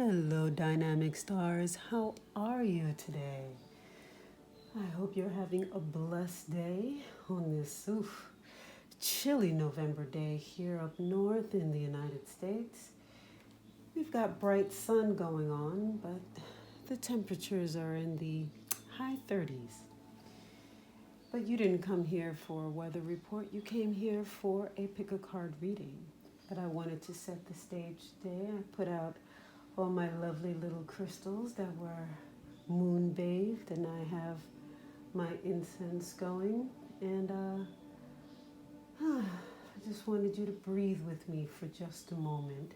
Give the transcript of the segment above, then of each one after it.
Hello, dynamic stars. How are you today? I hope you're having a blessed day on this chilly November day here up north in the United States. We've got bright sun going on, but the temperatures are in the high 30s. But you didn't come here for a weather report. You came here for a pick a card reading. But I wanted to set the stage today. I put out all my lovely little crystals that were moon bathed, and I have my incense going. And I just wanted you to breathe with me for just a moment.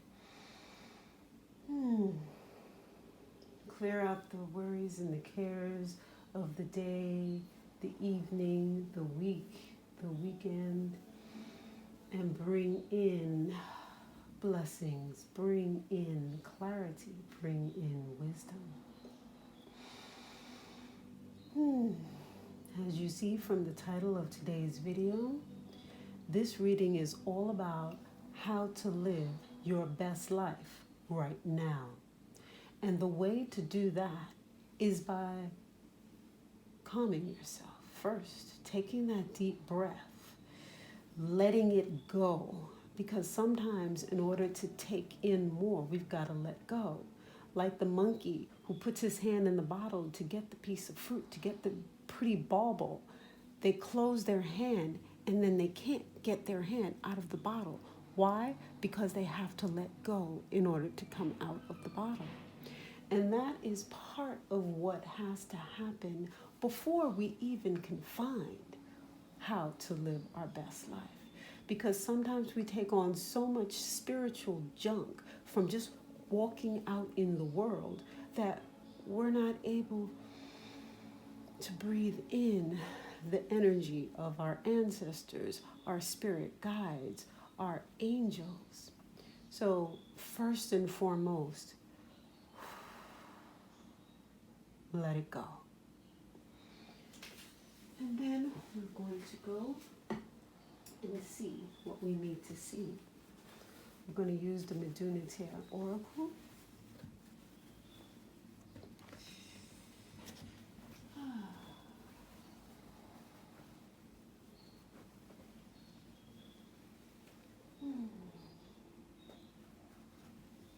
Clear out the worries and the cares of the day, the evening, the week, the weekend, and bring in blessings, bring in clarity, bring in wisdom. As you see from the title of today's video, this reading is all about how to live your best life right now. And the way to do that is by calming yourself first, taking that deep breath, letting it go. Because sometimes in order to take in more, we've got to let go. Like the monkey who puts his hand in the bottle to get the piece of fruit, to get the pretty bauble. They close their hand and then they can't get their hand out of the bottle. Why? Because they have to let go in order to come out of the bottle. And that is part of what has to happen before we even can find how to live our best life. Because sometimes we take on so much spiritual junk from just walking out in the world that we're not able to breathe in the energy of our ancestors, our spirit guides, our angels. So first and foremost, let it go. And then we're going to go and see what we need to see. We're going to use the Medunitaire Oracle.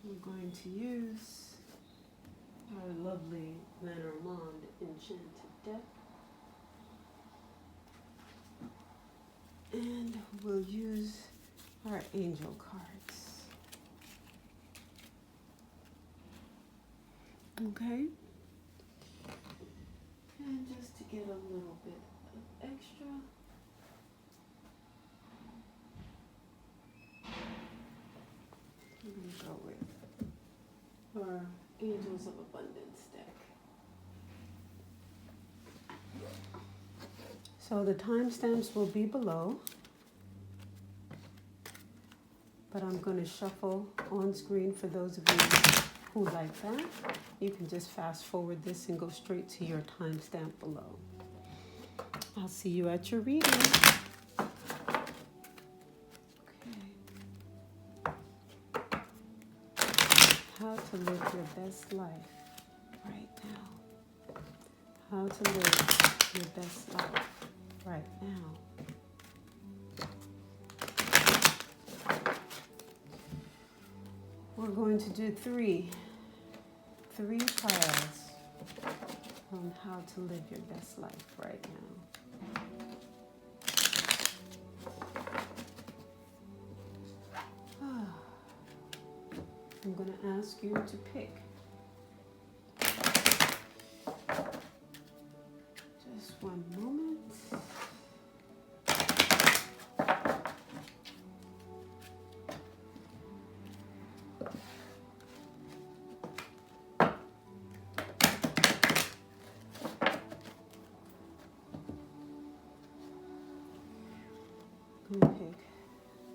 We're going to use our lovely Lenormand Enchanted deck. And we'll use our angel cards. Okay? And just to get a little bit of extra, we're going to go with our Angels of Abundance deck. So the timestamps will be below, but I'm going to shuffle on screen for those of you who like that. You can just fast forward this and go straight to your timestamp below. I'll see you at your reading. Okay. How to live your best life right now. How to live your best life right now. We're going to do three piles on how to live your best life right now. I'm going to ask you to pick just one moment.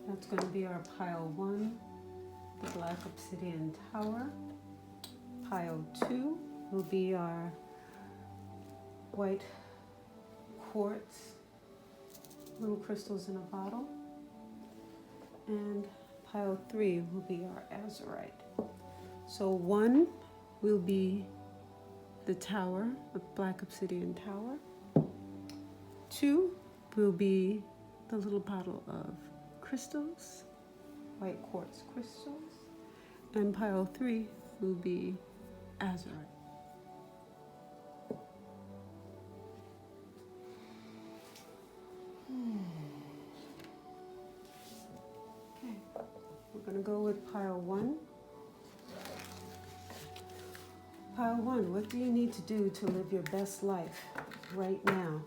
That's going to be our pile 1, the black obsidian tower. Pile 2 will be our white quartz, little crystals in a bottle. And pile 3 will be our azurite. So 1 will be the tower, a black obsidian tower. 2 will be the little bottle of crystals, white quartz crystals. And pile 3 will be azurite. Okay, we're going to go with pile 1. Pile 1, what do you need to do to live your best life right now?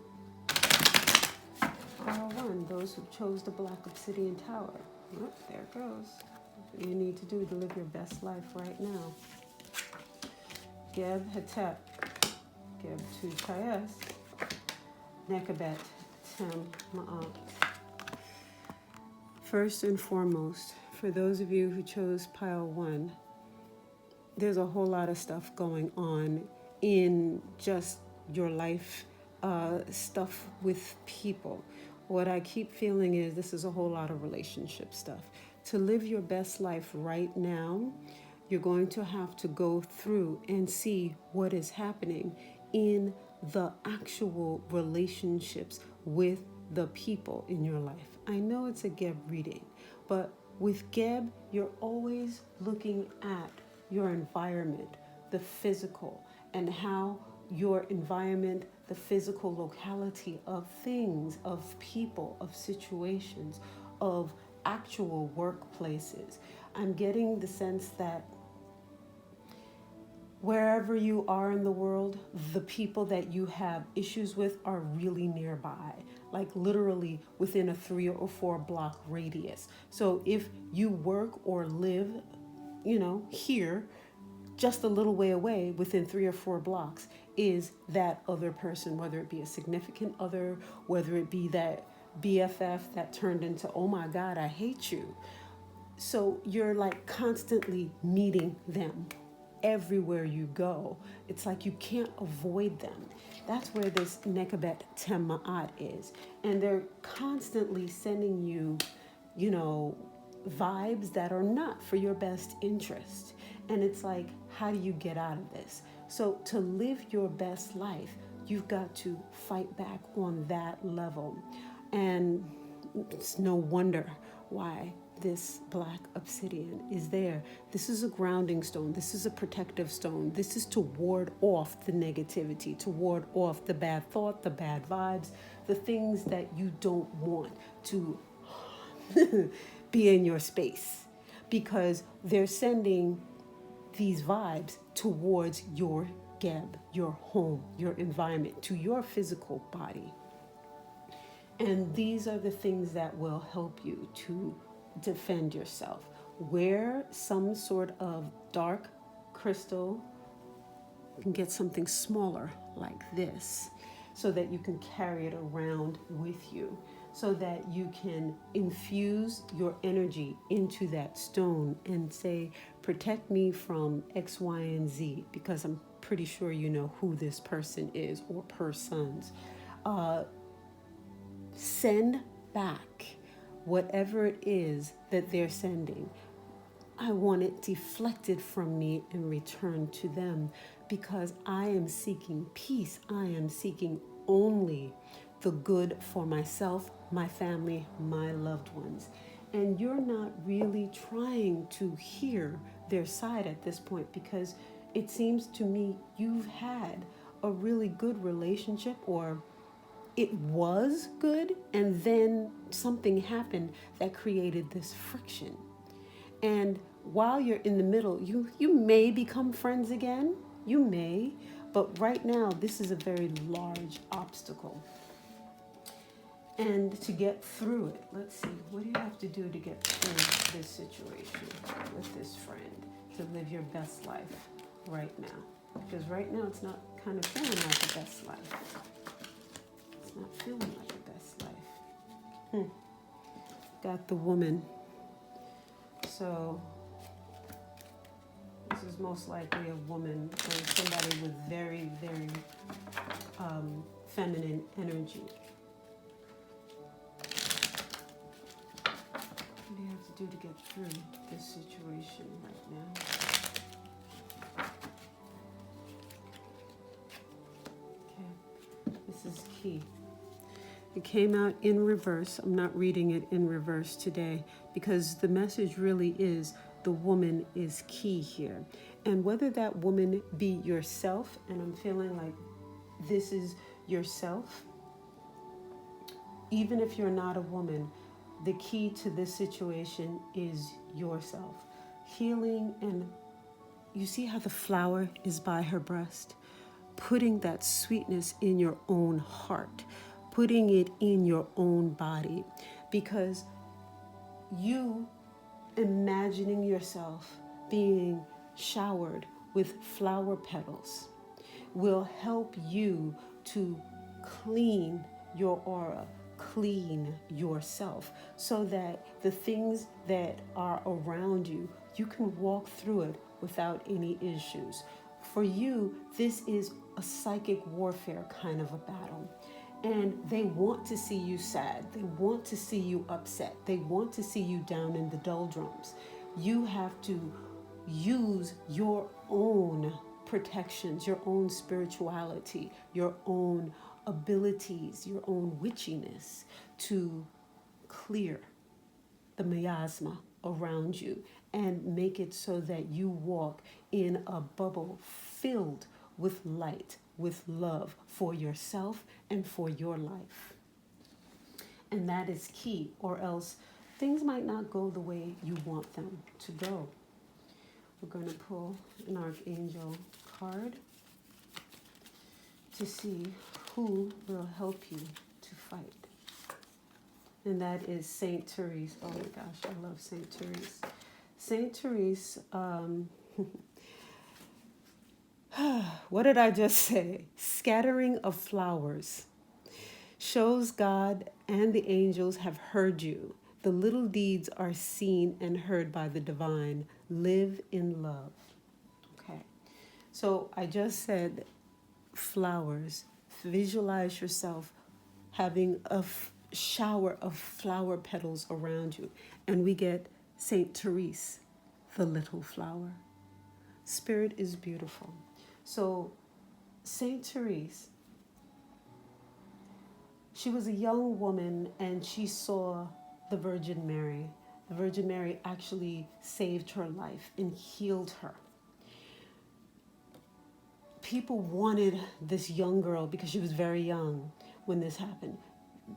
Pile 1, those who chose the black obsidian tower. Oh, there it goes. What do you need to do to live your best life right now? Geb Hetep, Geb Tu Chayes, Nekabet Tem Ma'at. First and foremost, for those of you who chose pile 1, there's a whole lot of stuff going on in just your life, stuff with people. What I keep feeling is this is a whole lot of relationship stuff. To live your best life right now, you're going to have to go through and see what is happening in the actual relationships with the people in your life. I know it's a Geb reading, but with Geb, you're always looking at your environment, the physical, and how your environment, the physical locality of things, of people, of situations, of actual workplaces. I'm getting the sense that wherever you are in the world, the people that you have issues with are really nearby, like literally within a 3 or 4 block radius. So if you work or live, here, just a little way away, within 3 or 4 blocks, is that other person, whether it be a significant other, whether it be that BFF that turned into, oh my God, I hate you. So you're like constantly meeting them everywhere you go. It's like you can't avoid them. That's where this Nekabet Tem Ma'at is. And they're constantly sending you, vibes that are not for your best interest. And it's like, how do you get out of this? So to live your best life, you've got to fight back on that level. And it's no wonder why this black obsidian is there. This is a grounding stone. This is a protective stone. This is to ward off the negativity, to ward off the bad thought, the bad vibes, the things that you don't want to be in your space, because they're sending these vibes towards your Geb, your home, your environment, to your physical body. And these are the things that will help you to defend yourself. Wear some sort of dark crystal. You can get something smaller like this so that you can carry it around with you, so that you can infuse your energy into that stone and say, protect me from X, Y, and Z, because I'm pretty sure you know who this person is or persons. Send back whatever it is that they're sending. I want it deflected from me and returned to them, because I am seeking peace. I am seeking only the good for myself, my family, my loved ones. And you're not really trying to hear their side at this point, because it seems to me you've had a really good relationship, or it was good, and then something happened that created this friction. And while you're in the middle, you may become friends again. You may. But right now, this is a very large obstacle. And to get through it, let's see, what do you have to do to get through this situation with this friend to live your best life right now? Because right now, it's not kind of feeling like the best life. It's not feeling like the best life. Got the woman. So this is most likely a woman or somebody with very, very feminine energy. What do you have to do to get through this situation right now? is key. It came out in reverse. I'm not reading it in reverse today because the message really is the woman is key here. And whether that woman be yourself, and I'm feeling like this is yourself, even if you're not a woman, the key to this situation is yourself. Healing, and you see how the flower is by her breast? Putting that sweetness in your own heart, putting it in your own body, because you imagining yourself being showered with flower petals will help you to clean your aura, clean yourself, so that the things that are around you, you can walk through it without any issues. For you, this is a psychic warfare kind of a battle. And they want to see you sad. They want to see you upset. They want to see you down in the doldrums. You have to use your own protections, your own spirituality, your own abilities, your own witchiness to clear the miasma around you and make it so that you walk in a bubble filled with light, with love for yourself and for your life. And that is key, or else things might not go the way you want them to go. We're going to pull an archangel card to see who will help you to fight. And that is Saint Therese. Oh my gosh, I love Saint Therese. Saint Therese, what did I just say? Scattering of flowers shows God and the angels have heard you. The little deeds are seen and heard by the divine. Live in love. Okay. So I just said flowers. Visualize yourself having a shower of flower petals around you. And we get Saint Therese, the little flower. Spirit is beautiful. So Saint Therese, she was a young woman and she saw the Virgin Mary. The Virgin Mary actually saved her life and healed her. People wanted this young girl, because she was very young when this happened.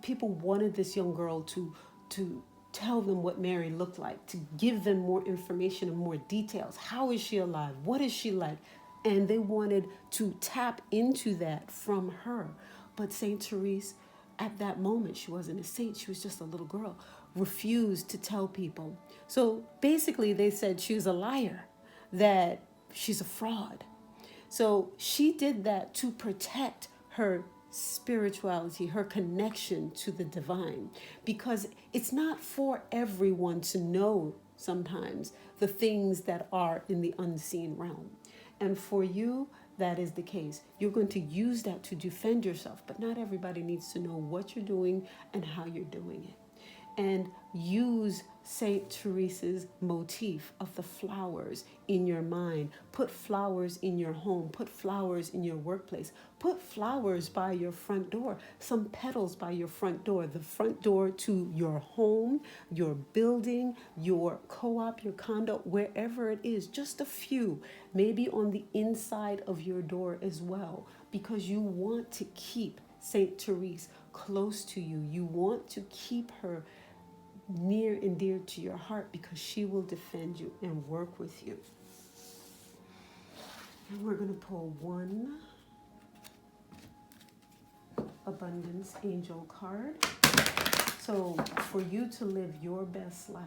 People wanted this young girl to tell them what Mary looked like, to give them more information and more details. How is she alive? What is she like? And they wanted to tap into that from her. But Saint Therese, at that moment, she wasn't a saint. She was just a little girl, refused to tell people. So basically they said she was a liar, that she's a fraud. So she did that to protect her spirituality, her connection to the divine, because it's not for everyone to know sometimes the things that are in the unseen realm. And for you, that is the case. You're going to use that to defend yourself, but not everybody needs to know what you're doing and how you're doing it. And use Saint Therese's motif of the flowers in your mind. Put flowers in your home. Put flowers in your workplace. Put flowers by your front door. Some petals by your front door. The front door to your home, your building, your co-op, your condo, wherever it is. Just a few. Maybe on the inside of your door as well. Because you want to keep Saint Therese close to you. You want to keep her near and dear to your heart, because she will defend you and work with you. And we're going to pull one abundance angel card. So for you to live your best life,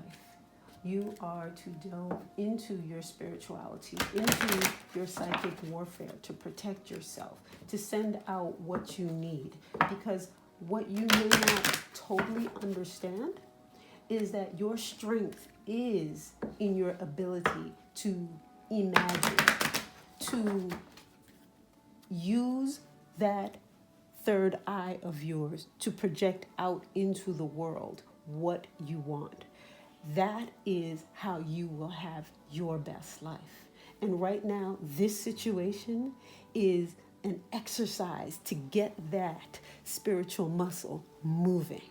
you are to delve into your spirituality, into your psychic warfare, to protect yourself, to send out what you need. Because what you may not totally understand is that your strength is in your ability to imagine, to use that third eye of yours to project out into the world what you want. That is how you will have your best life. And right now, this situation is and exercise to get that spiritual muscle moving.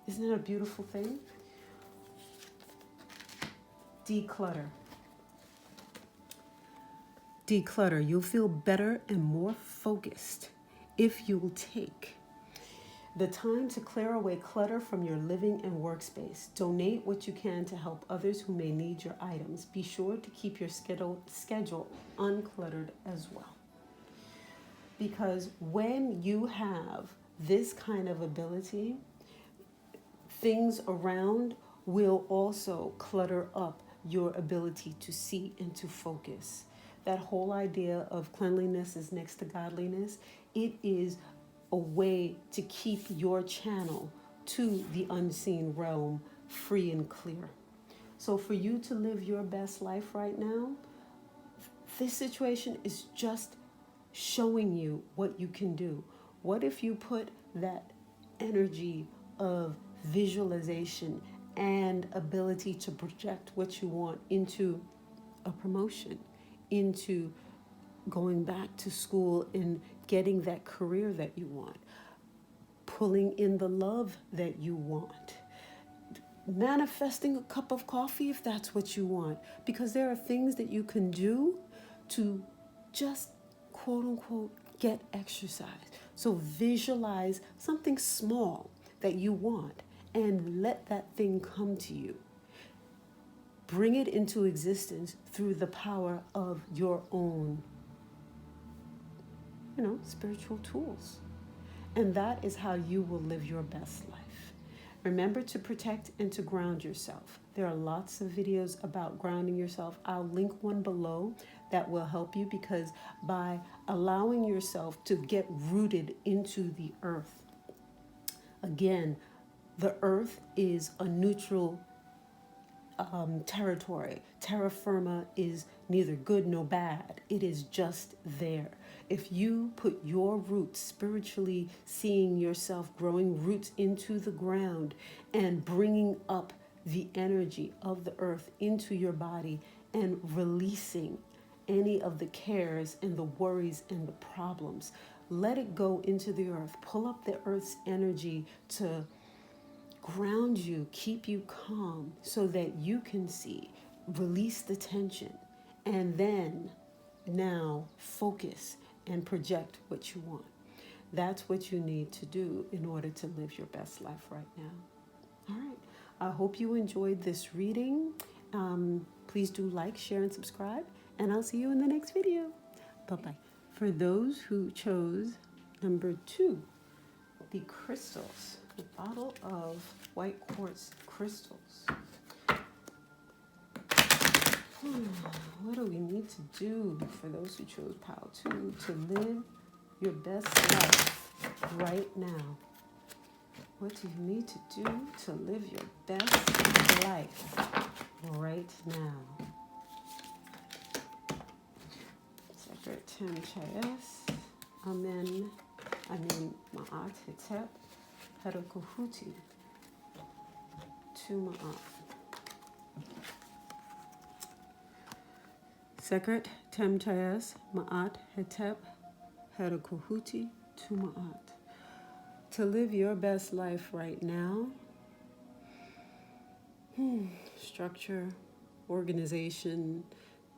Isn't it a beautiful thing? Declutter. Declutter. You'll feel better and more focused if you'll take the time to clear away clutter from your living and workspace. Donate what you can to help others who may need your items. Be sure to keep your schedule uncluttered as well. Because when you have this kind of ability, things around will also clutter up your ability to see and to focus. That whole idea of cleanliness is next to godliness. It is a way to keep your channel to the unseen realm free and clear. So for you to live your best life right now, this situation is just showing you what you can do. What if you put that energy of visualization and ability to project what you want into a promotion, into going back to school and getting that career that you want, pulling in the love that you want, manifesting a cup of coffee if that's what you want, because there are things that you can do to just quote unquote get exercise. So visualize something small that you want and let that thing come to you. Bring it into existence through the power of your own, spiritual tools. And that is how you will live your best life. Remember to protect and to ground yourself. There are lots of videos about grounding yourself. I'll link one below that will help you, because by allowing yourself to get rooted into the earth, again, the earth is a neutral territory. Terra firma is neither good nor bad. It is just there. If you put your roots, spiritually seeing yourself growing roots into the ground and bringing up the energy of the earth into your body and releasing any of the cares and the worries and the problems, let it go into the earth. Pull up the earth's energy to ground you, keep you calm so that you can see, release the tension, and then now focus and project what you want. That's what you need to do in order to live your best life right now. All right. I hope you enjoyed this reading. Please do like, share, and subscribe, and I'll see you in the next video. Bye-bye. For those who chose number 2, the crystals, a bottle of white quartz crystals. What do we need to do for those who chose pile 2 to live your best life right now? What do you need to do to live your best life right now? Sacred Tem Chayes, Amen, Ma'at Hetep, Hedokuhuti, to Ma'at. Sekret Tem Chayes, Ma'at Hetep, Hedokuhuti, to Ma'at. To live your best life right now, structure, organization,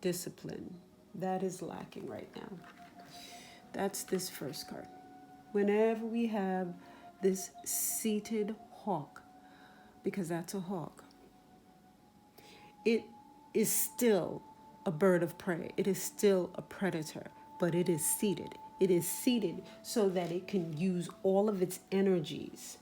discipline, that is lacking right now. That's this first card. Whenever we have this seated hawk, because that's a hawk, it is still a bird of prey. It is still a predator, but it is seated. It is seated so that it can use all of its energies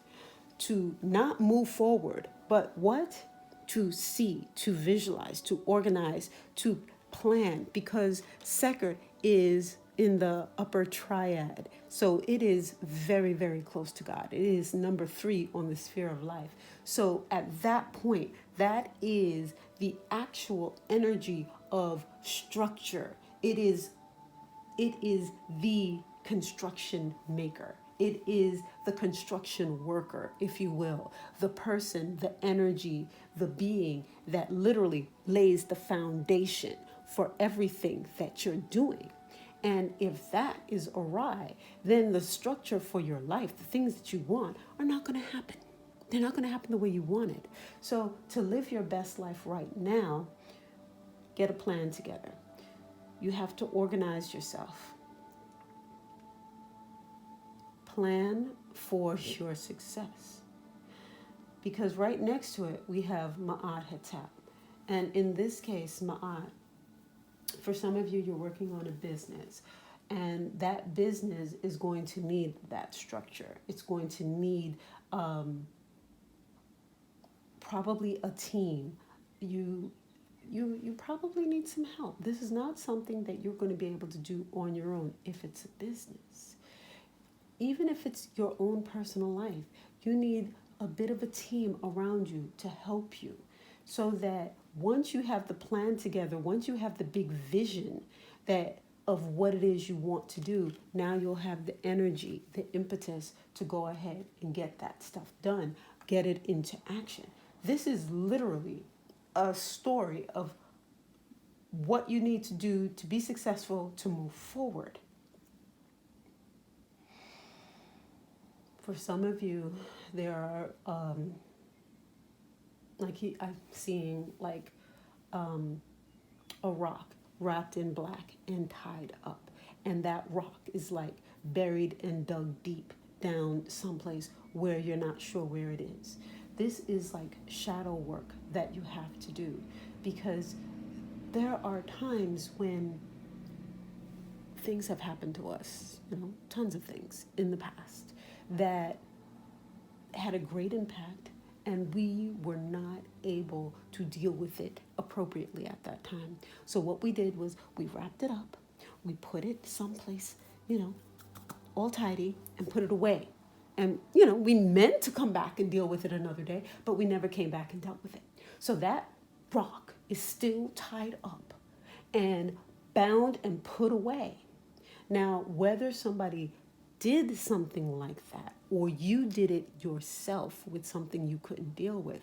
to not move forward, but what? To see, to visualize, to organize, to plan, because Sekret is in the upper triad. So it is very, very close to God. It is number 3 on the sphere of life. So at that point, that is the actual energy of structure. It is the construction maker. It is the construction worker, if you will, the person, the energy, the being that literally lays the foundation for everything that you're doing. And if that is awry, then the structure for your life, the things that you want, are not going to happen. They're not going to happen the way you want it. So to live your best life right now, get a plan together. You have to organize yourself. Plan for your success. Because right next to it, we have Ma'at Hetep. And in this case, Ma'at, for some of you, you're working on a business. And that business is going to need that structure. It's going to need probably a team. You probably need some help. This is not something that you're going to be able to do on your own if it's a business. Even if it's your own personal life, you need a bit of a team around you to help you, so that once you have the plan together, once you have the big vision that of what it is you want to do, now you'll have the energy, the impetus to go ahead and get that stuff done, get it into action. This is literally a story of what you need to do to be successful, to move forward. For some of you, there are, I'm seeing like a rock wrapped in black and tied up. And that rock is like buried and dug deep down someplace where you're not sure where it is. This is like shadow work that you have to do, because there are times when things have happened to us, tons of things in the past that had a great impact, and we were not able to deal with it appropriately at that time. So what we did was we wrapped it up, we put it someplace, all tidy, and put it away. And, we meant to come back and deal with it another day, but we never came back and dealt with it. So that rock is still tied up and bound and put away. Now, whether somebody did something like that or you did it yourself with something you couldn't deal with,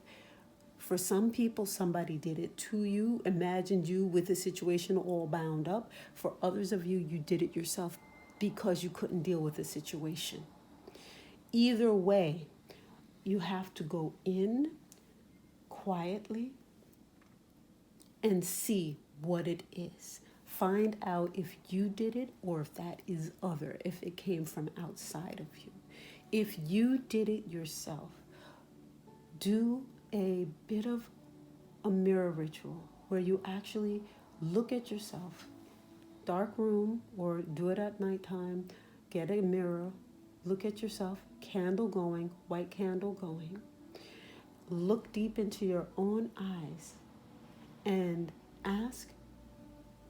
for some people, somebody did it to you, imagined you with a situation all bound up. For others of you, you did it yourself because you couldn't deal with the situation. Either way, you have to go in quietly and see what it is. Find out if you did it or if that is other, if it came from outside of you. If you did it yourself, do a bit of a mirror ritual where you actually look at yourself, dark room, or do it at nighttime, get a mirror, look at yourself, candle going, white candle going. Look deep into your own eyes and ask,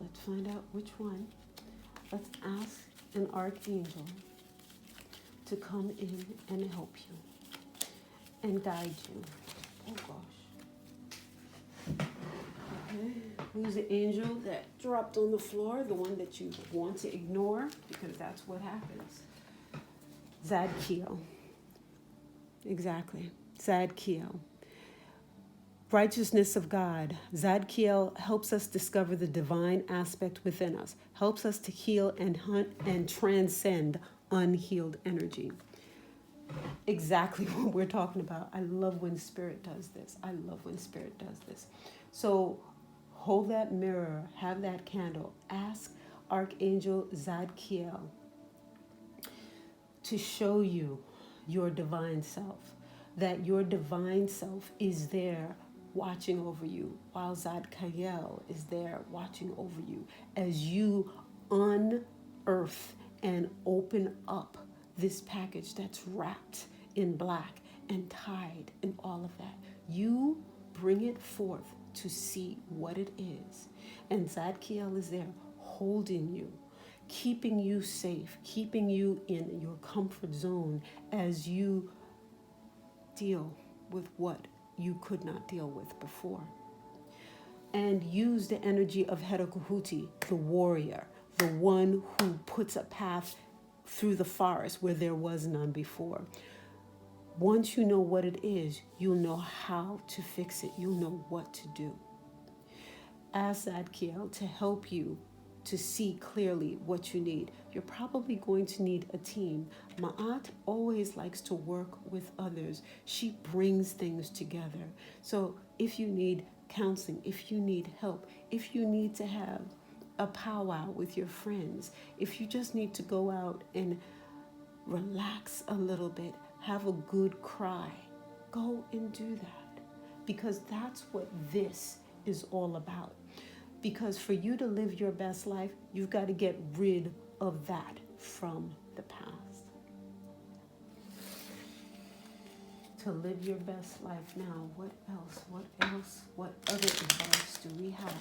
let's find out which one. Let's ask an archangel to come in and help you and guide you. Oh gosh. Okay. Who's the angel that dropped on the floor? The one that you want to ignore, because that's what happens. Zadkiel. Exactly. Zadkiel. Righteousness of God. Zadkiel helps us discover the divine aspect within us, helps us to heal and hunt and transcend unhealed energy. Exactly what we're talking about. I love when Spirit does this. So hold that mirror, have that candle, ask Archangel Zadkiel to show you your divine self, that your divine self is there watching over you, while Zadkiel is there watching over you as you unearth and open up this package that's wrapped in black and tied and all of that. You bring it forth to see what it is. And Zadkiel is there holding you, keeping you safe, keeping you in your comfort zone as you deal with what you could not deal with before. And use the energy of Hedakuhuti, the warrior, the one who puts a path through the forest where there was none before. Once you know what it is, you'll know how to fix it. You'll know what to do. Ask Zadkiel to help you to see clearly what you need. You're probably going to need a team. Ma'at always likes to work with others. She brings things together. So if you need counseling, if you need help, if you need to have a powwow with your friends, if you just need to go out and relax a little bit, have a good cry, go and do that. Because that's what this is all about. Because for you to live your best life, you've got to get rid of that from the past. To live your best life now, what what other advice do we have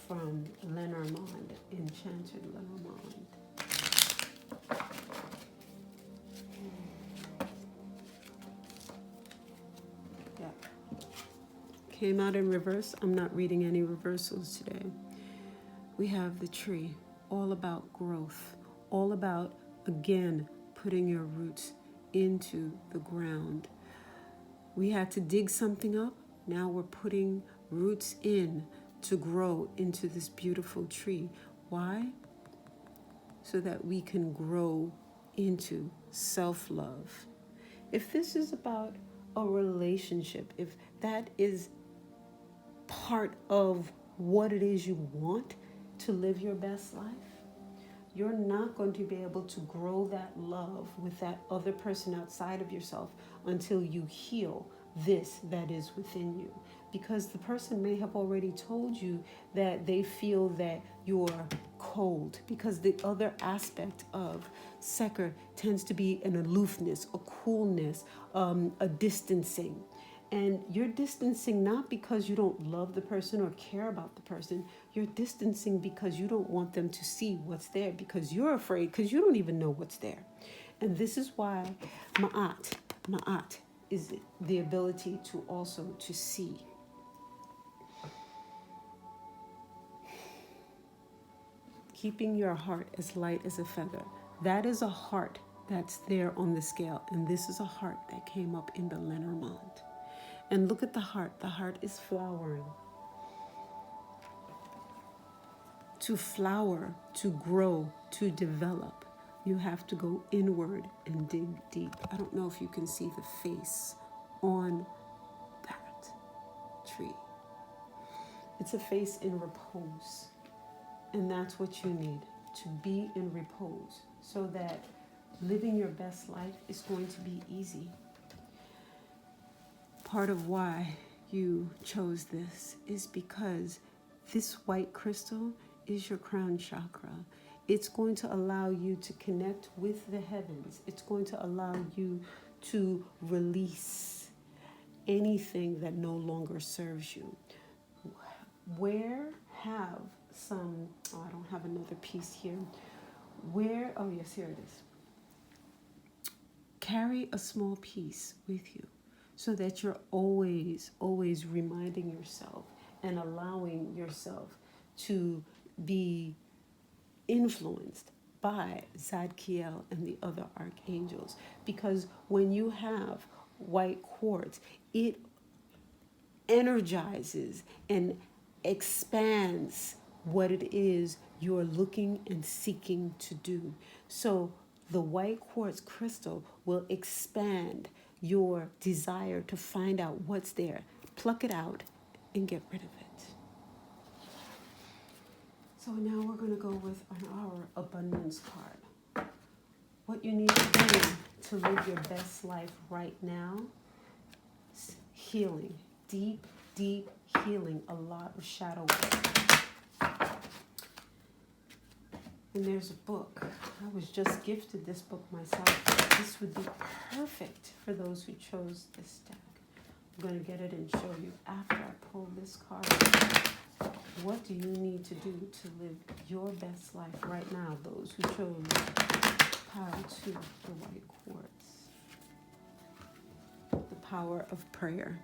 from Lenormand, Enchanted Lenormand? Yeah. Came out in reverse. I'm not reading any reversals today. We have the tree, all about growth, all about, again, putting your roots into the ground. We had to dig something up. Now we're putting roots in to grow into this beautiful tree. Why? So that we can grow into self-love. If this is about a relationship, if that is part of what it is you want to live your best life, you're not going to be able to grow that love with that other person outside of yourself until you heal this that is within you. Because the person may have already told you that they feel that you're cold, because the other aspect of Seker tends to be an aloofness, a coolness, a distancing. And you're distancing not because you don't love the person or care about the person. You're distancing because you don't want them to see what's there, because you're afraid, because you don't even know what's there. And this is why Ma'at is the ability to also to see. Keeping your heart as light as a feather. That is a heart that's there on the scale. And this is a heart that came up in the Lenormand. And look at the heart. The heart is flowering. To flower, to grow, to develop, you have to go inward and dig deep. I don't know if you can see the face on that tree. It's a face in repose. And that's what you need, to be in repose, so that living your best life is going to be easy. Part of why you chose this is because this white crystal is your crown chakra. It's going to allow you to connect with the heavens. It's going to allow you to release anything that no longer serves you. I don't have another piece here. Oh yes, here it is. Carry a small piece with you so that you're always reminding yourself and allowing yourself to be influenced by Zadkiel and the other archangels. Because when you have white quartz, it energizes and expands what it is you're looking and seeking to do. So the white quartz crystal will expand your desire to find out what's there, pluck it out, and get rid of it. So now we're going to go with our abundance card. What you need to do to live your best life right now is healing, deep healing, a lot of shadow work. And there's a book. I was just gifted this book myself. This would be perfect for those who chose this deck. I'm going to get it and show you after I pull this card. What do you need to do to live your best life right now? Those who chose pile 2, the white quartz. The power of prayer.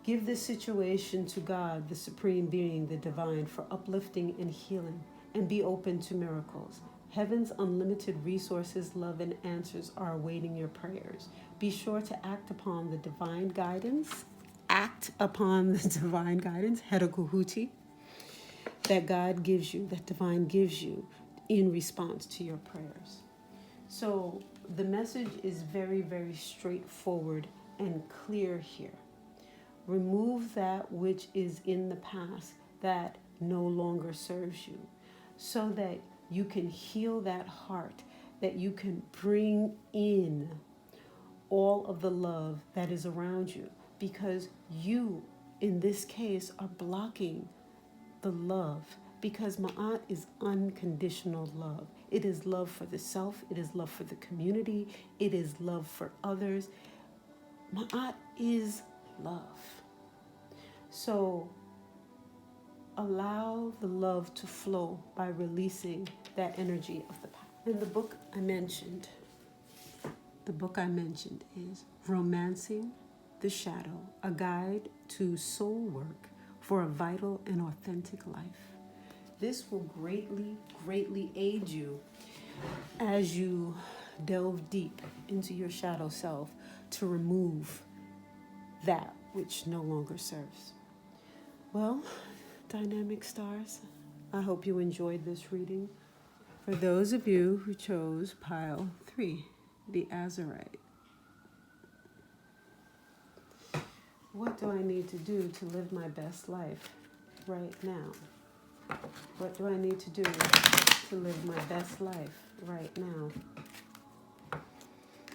Give this situation to God, the Supreme Being, the Divine, for uplifting and healing, and be open to miracles. Heaven's unlimited resources, love, and answers are awaiting your prayers. Be sure to act upon the divine guidance. Hedakuhuti. that God gives you, that divine gives you in response to your prayers. So the message is very, very straightforward and clear here. Remove that which is in the past that no longer serves you, so that you can heal that heart, that you can bring in all of the love that is around you, because you, in this case, are blocking the love, because Ma'at is unconditional love. It is love for the self, it is love for the community, it is love for others. Ma'at is love. So allow the love to flow by releasing that energy of the past. And the book I mentioned is Romancing the Shadow, a guide to soul work for a vital and authentic life. This will greatly, greatly aid you as you delve deep into your shadow self to remove that which no longer serves. Well, dynamic stars, I hope you enjoyed this reading. For those of you who chose pile 3, the Azurite, what do I need to do to live my best life right now? What do I need to do to live my best life right now?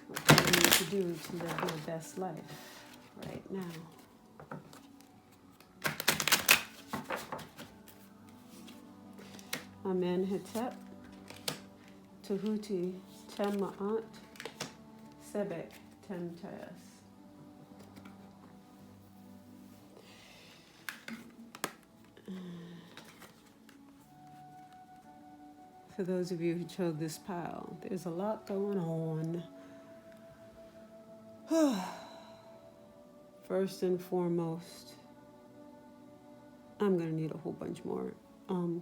What do I need to do to live my best life right now? Amenhotep, Tahuti Tema'at, Sebek Temtayas. For those of you who chose this pile, there's a lot going on. First and foremost, I'm going to need a whole bunch more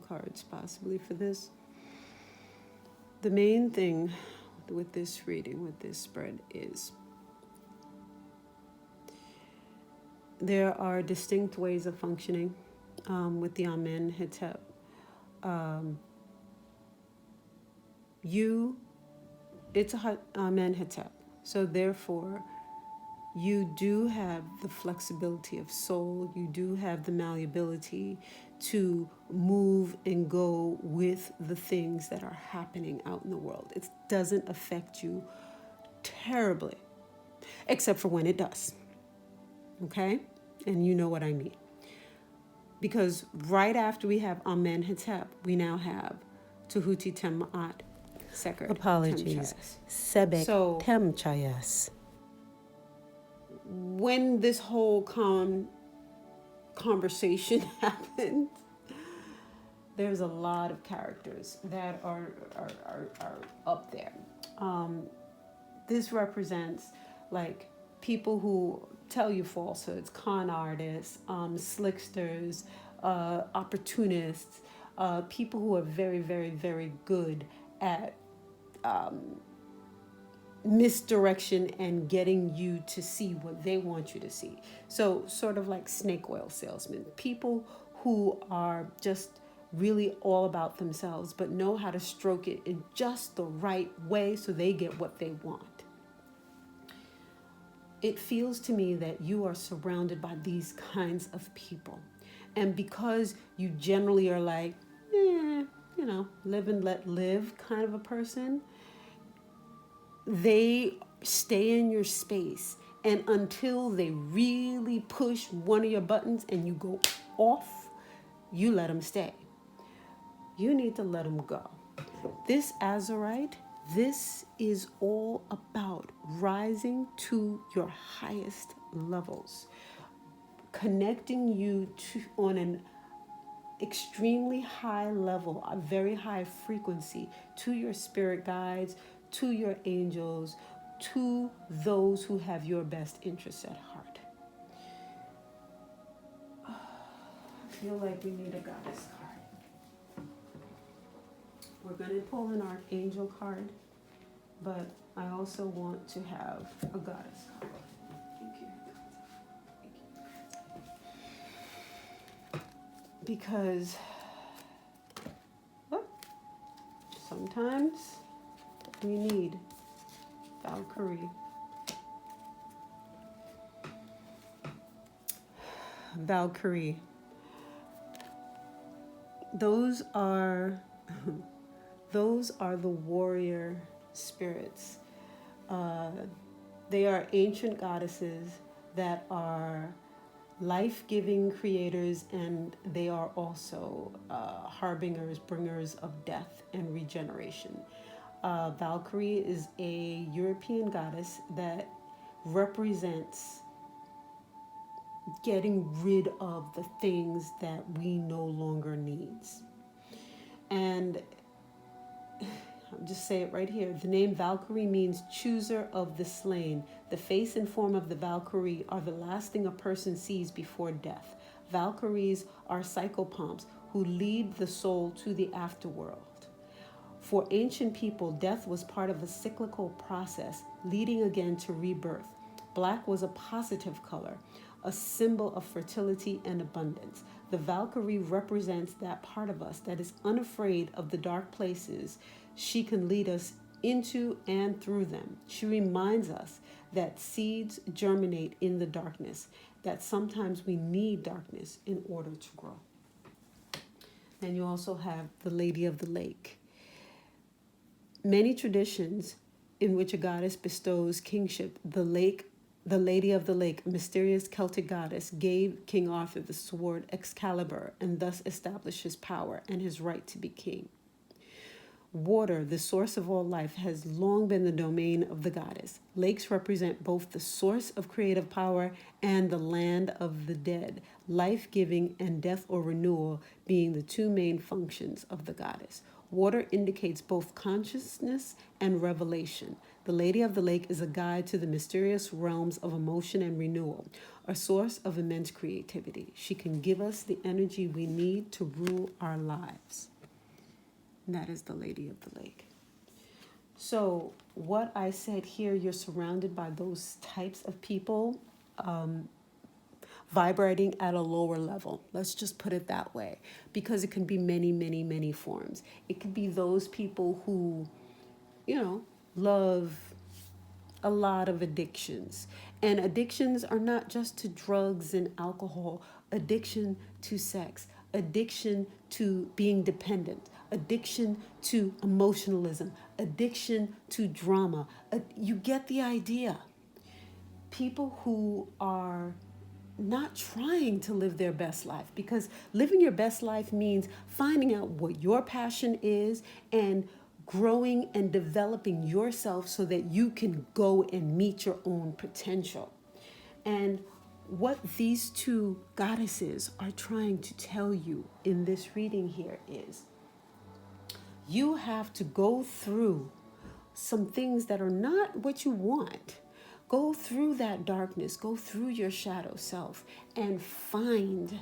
cards possibly for this. The main thing with this reading, with this spread, is there are distinct ways of functioning with the Amenhotep. It's a Amenhotep, so therefore you do have the flexibility of soul, you do have the malleability to move and go with the things that are happening out in the world. It doesn't affect you terribly, except for when it does. Okay? And you know what I mean. Because right after we have Amenhotep, we now have Tahuti Tema'at Seker. Apologies. Sebek Temchayas. When this whole conversation happened, there's a lot of characters that are up there. This represents like people who tell you falsehoods, con artists, slicksters, opportunists, people who are very, very, very good at misdirection and getting you to see what they want you to see. So sort of like snake oil salesmen, people who are just really all about themselves but know how to stroke it in just the right way so they get what they want. It feels to me that you are surrounded by these kinds of people. And because you generally are like, live and let live kind of a person, they stay in your space, and until they really push one of your buttons and you go off, you let them stay. You need to let them go. This Azurite, this is all about rising to your highest levels, connecting you to on an extremely high level, a very high frequency, to your spirit guides, to your angels, to those who have your best interests at heart. I feel like we need a goddess card. We're going to pull an archangel card, but I also want to have a goddess card. Thank you. Because Sometimes we need Valkyrie. Valkyrie. Those are the warrior spirits. They are ancient goddesses that are life-giving creators, and they are also harbingers, bringers of death and regeneration. Valkyrie is a European goddess that represents getting rid of the things that we no longer need. And I'll just say it right here. The name Valkyrie means chooser of the slain. The face and form of the Valkyrie are the last thing a person sees before death. Valkyries are psychopomps who lead the soul to the afterworld. For ancient people, death was part of a cyclical process, leading again to rebirth. Black was a positive color, a symbol of fertility and abundance. The Valkyrie represents that part of us that is unafraid of the dark places she can lead us into and through them. She reminds us that seeds germinate in the darkness, that sometimes we need darkness in order to grow. Then you also have the Lady of the Lake. Many traditions in which a goddess bestows kingship, the Lady of the Lake, a mysterious Celtic goddess, gave King Arthur the sword Excalibur and thus established his power and his right to be king. Water, the source of all life, has long been the domain of the goddess. Lakes represent both the source of creative power and the land of the dead, life-giving and death or renewal being the two main functions of the goddess. Water indicates both consciousness and revelation. The Lady of the Lake is a guide to the mysterious realms of emotion and renewal, a source of immense creativity. She can give us the energy we need to rule our lives. And that is the Lady of the Lake. So what I said here, you're surrounded by those types of people vibrating at a lower level. Let's just put it that way, because it can be many, many, many forms. It could be those people who, love a lot of addictions. And addictions are not just to drugs and alcohol, addiction to sex, addiction to being dependent, addiction to emotionalism, addiction to drama. You get the idea. People who are not trying to live their best life, because living your best life means finding out what your passion is and growing and developing yourself so that you can go and meet your own potential. And what these two goddesses are trying to tell you in this reading here is you have to go through some things that are not what you want. Go through that darkness, go through your shadow self and find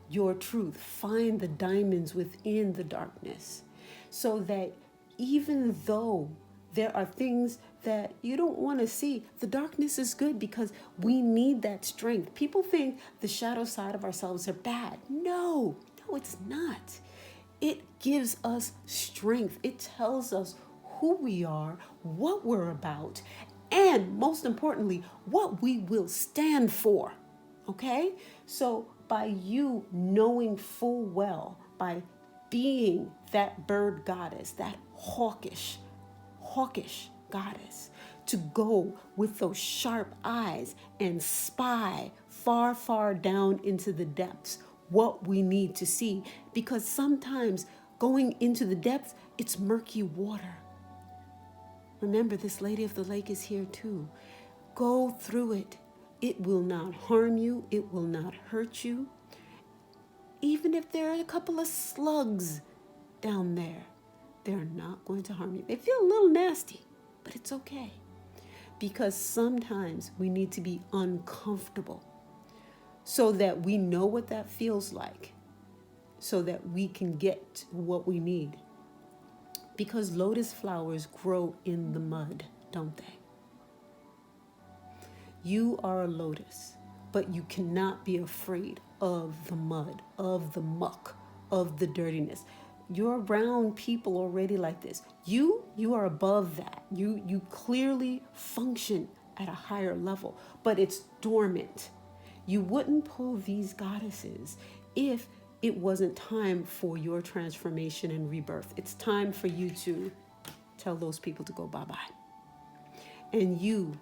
your truth. Find the diamonds within the darkness so that even though there are things that you don't want to see, the darkness is good because we need that strength. People think the shadow side of ourselves are bad. No, it's not. It gives us strength. It tells us who we are, what we're about, and most importantly, what we will stand for. Okay? So by you knowing full well, by being that bird goddess, that hawkish goddess, to go with those sharp eyes and spy far, far down into the depths what we need to see, because sometimes going into the depths, it's murky water. Remember, this Lady of the Lake is here too. Go through it. It will not harm you. It will not hurt you. Even if there are a couple of slugs down there, they're not going to harm you. They feel a little nasty, but it's okay. Because sometimes we need to be uncomfortable so that we know what that feels like, so that we can get what we need. Because lotus flowers grow in the mud, don't they? You are a lotus, but you cannot be afraid of the mud, of the muck, of the dirtiness. you're around people already like this. You are above that. You clearly function at a higher level, but it's dormant. You wouldn't pull these goddesses if it wasn't time for your transformation and rebirth. It's time for you to tell those people to go bye-bye. And you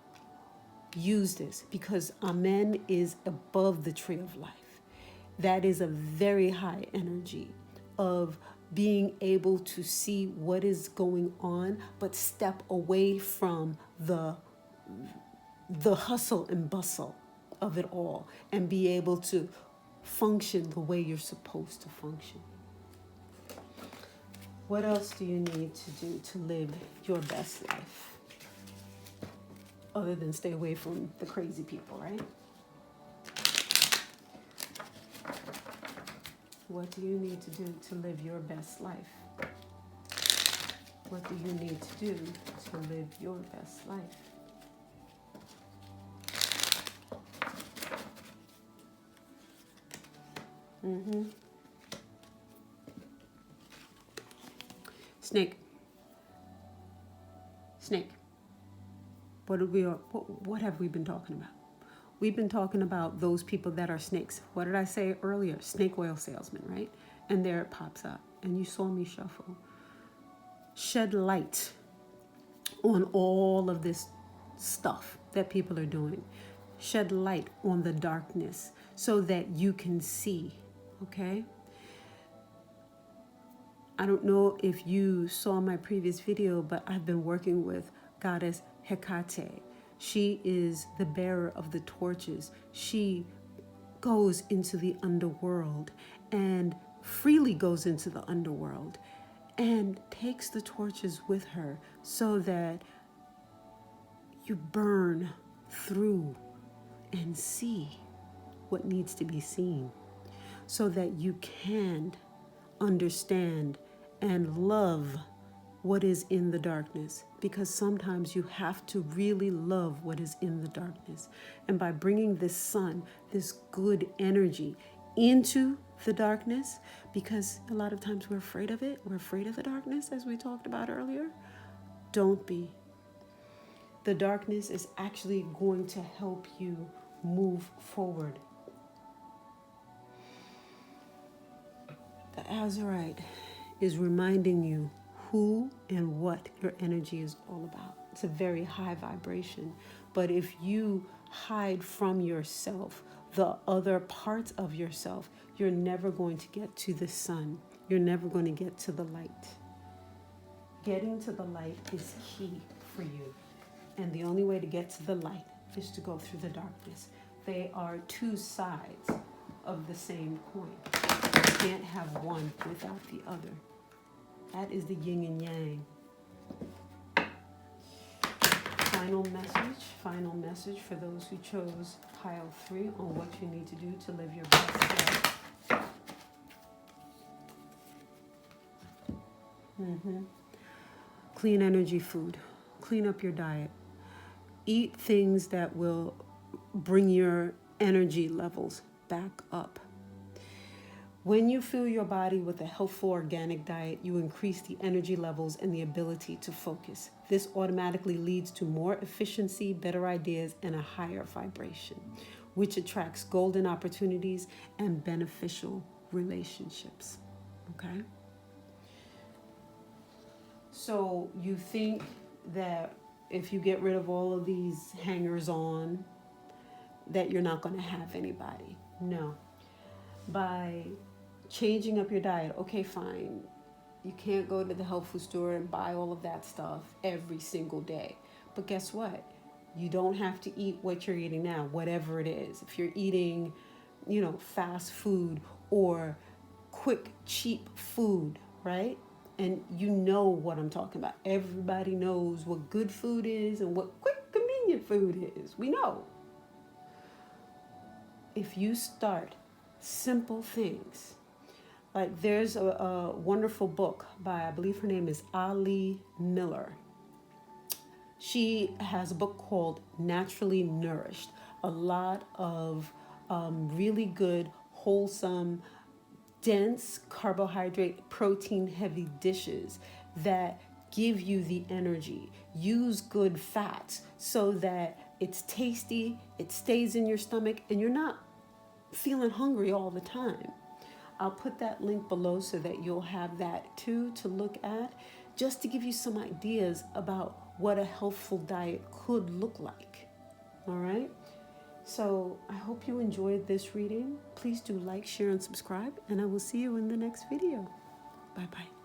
use this because Amen is above the tree of life. That is a very high energy of being able to see what is going on, but step away from the hustle and bustle of it all and be able to function the way you're supposed to function. What else do you need to do to live your best life? Other than stay away from the crazy people, right? What do you need to do to live your best life? What do you need to do to live your best life? Snake. What have we been talking about? We've been talking about those people that are snakes. What did I say earlier? Snake oil salesman, right? And there it pops up. And you saw me shuffle. Shed light on all of this stuff that people are doing. Shed light on the darkness so that you can see, okay? I don't know if you saw my previous video, but I've been working with Goddess Hecate. She is the bearer of the torches. She goes into the underworld and freely goes into the underworld and takes the torches with her so that you burn through and see what needs to be seen so that you can understand and love what is in the darkness, because sometimes you have to really love what is in the darkness. And by bringing this sun, this good energy into the darkness, because a lot of times we're afraid of it, we're afraid of the darkness, as we talked about earlier. Don't be. The darkness is actually going to help you move forward. The Azurite is reminding you who and what your energy is all about. It's a very high vibration. But if you hide from yourself, the other parts of yourself, you're never going to get to the sun. You're never going to get to the light. Getting to the light is key for you. And the only way to get to the light is to go through the darkness. They are two sides of the same coin. You can't have one without the other. That is the yin and yang. Final message for those who chose pile 3 on what you need to do to live your best life. Clean energy food. Clean up your diet. Eat things that will bring your energy levels back up. When you fill your body with a healthful organic diet, you increase the energy levels and the ability to focus. This automatically leads to more efficiency, better ideas, and a higher vibration, which attracts golden opportunities and beneficial relationships. Okay? So you think that if you get rid of all of these hangers-on, that you're not going to have anybody. No. By changing up your diet, okay, fine. You can't go to the health food store and buy all of that stuff every single day. But guess what? You don't have to eat what you're eating now, whatever it is. If you're eating, fast food or quick, cheap food, right? And you know what I'm talking about. Everybody knows what good food is and what quick, convenient food is. We know. If you start simple things, like there's a wonderful book by, I believe her name is Ali Miller. She has a book called Naturally Nourished. A lot of really good, wholesome dense carbohydrate, protein heavy dishes that give you the energy. Use good fats so that it's tasty, it stays in your stomach, and you're not feeling hungry all the time. I'll put that link below so that you'll have that too to look at, just to give you some ideas about what a healthful diet could look like. All right? So I hope you enjoyed this reading. Please do like, share, and subscribe, and I will see you in the next video. Bye-bye.